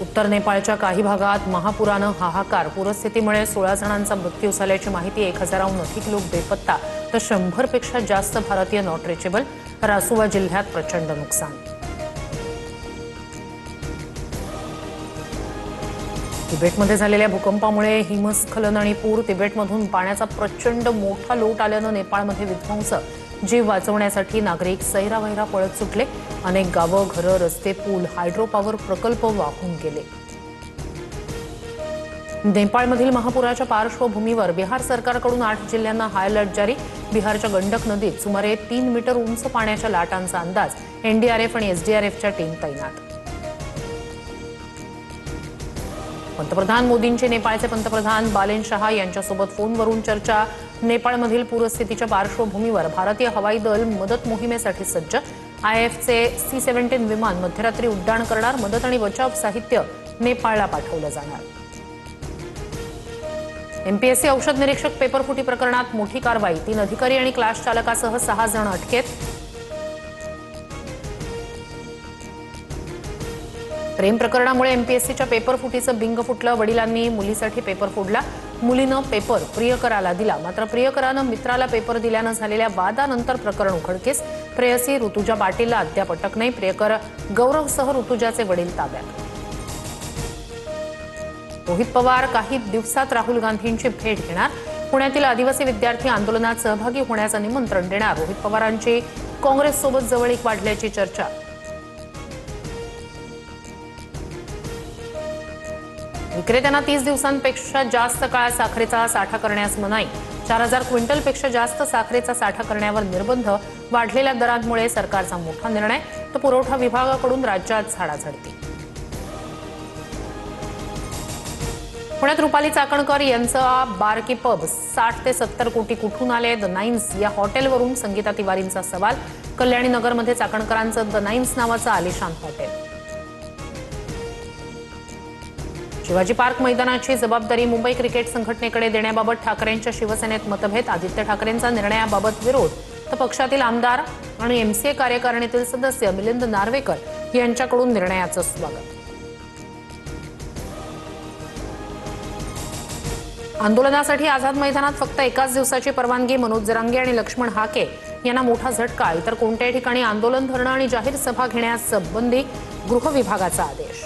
उत्तर नेपाळच्या काही भागात महापुरानं हाहाकार. पूरस्थितीमुळे 16 जणांचा मृत्यू झाल्याची माहिती. 1000हून अधिक लोक बेपत्ता तर 100 पेक्षा जास्त भारतीय नॉट रिचेबल. रासुवा जिल्ह्यात प्रचंड नुकसान. तिबेटमध्ये झालेल्या भूकंपामुळे हिमस्खलन आणि पूर. तिबेटमधून पाण्याचा प्रचंड मोठा लोट आल्यानं नेपाळमध्ये विध्वंस. जीव वाचवण्यासाठी नागरिक सैरावैरा पळत सुटले. अनेक गावं, घरं, रस्ते, पूल, हायड्रो पॉवर प्रकल्प वाहून गेले. नेपाळमधील महापुराच्या पार्श्वभूमीवर बिहार सरकारकडून 8 जिल्ह्यांना हाय अलर्ट जारी. बिहारच्या गंडक नदीत सुमारे 3 मीटर उंच पाण्याच्या लाटांचा अंदाज. एनडीआरएफ आणि एसडीआरएफच्या टीम तैनात. पंतप्रधान मोदींची नेपाळचे पंतप्रधान बालेन शहा यांच्यासोबत फोनवरून चर्चा. नेपाळमधील पूरस्थितीच्या पार्श्वभूमीवर भारतीय हवाई दल मदत मोहिमेसाठी सज्ज. आयएफचे C-17 विमान मध्यरात्री उड्डाण करणार. मदत आणि बचाव साहित्य नेपाळला पाठवलं जाणार. एमपीएससी औषध निरीक्षक पेपरफुटी प्रकरणात मोठी कारवाई. 3 अधिकारी आणि क्लास चालकासह 6 जण अटकेत. प्रेम प्रकरणामुळे एमपीएससीच्या पेपर फुटीचं बिंग फुटलं. वडिलांनी मुलीसाठी पेपर फोडला. मुलीनं पेपर प्रियकराला दिला. मात्र प्रियकरानं मित्राला पेपर दिल्यानं झालेल्या वादानंतर प्रकरण उघडकीस. प्रेयसी ऋतुजा पाटीलला अद्याप अटक नाही. प्रियकर गौरवसह ऋतुजाचे वडील ताब्यात. रोहित पवार काही दिवसात राहुल गांधींची भेट घेणार. पुण्यातील आदिवासी विद्यार्थी आंदोलनात सहभागी होण्याचं निमंत्रण देणार. रोहित पवारांची काँग्रेससोबत जवळीक वाढल्याची चर्चा. विक्रेत्यांना 30 दिवसांपेक्षा जास्त काळ साखरेचा साठा करण्यास मनाई. 4000 क्विंटलपेक्षा जास्त साखरेचा साठा करण्यावर निर्बंध. वाढलेल्या दरांमुळे सरकारचा मोठा निर्णय. तर पुरवठा विभागाकडून राज्यात झाडाझडती. पुण्यात रुपाली चाकणकर यांचा बारकी पब. 60 ते 70 कोटी कुठून आले? द नाईन्स या हॉटेलवरून संगीता तिवारींचा सवाल. कल्याणी नगरमध्ये चाकणकरांचं द नाईन्स नावाचं आलिशान हॉटेल. शिवाजी पार्क मैदानाची जबाबदारी मुंबई क्रिकेट संघटनेकडे देण्याबाबत ठाकरेंच्या शिवसेनेत मतभेद. आदित्य ठाकरेंचा निर्णयाबाबत विरोध. तर पक्षातील आमदार आणि एमसीए कार्यकारिणीतील सदस्य मिलिंद नार्वेकर यांच्याकडून निर्णयाचं स्वागत. आंदोलनासाठी आझाद मैदानात फक्त एकाच दिवसाची परवानगी. मनोज जरांगे आणि लक्ष्मण हाके यांना मोठा झटका. इतर कोणत्याही ठिकाणी आंदोलन, धरणं आणि जाहीर सभा घेण्यास बंदी. गृह विभागाचा आदेश.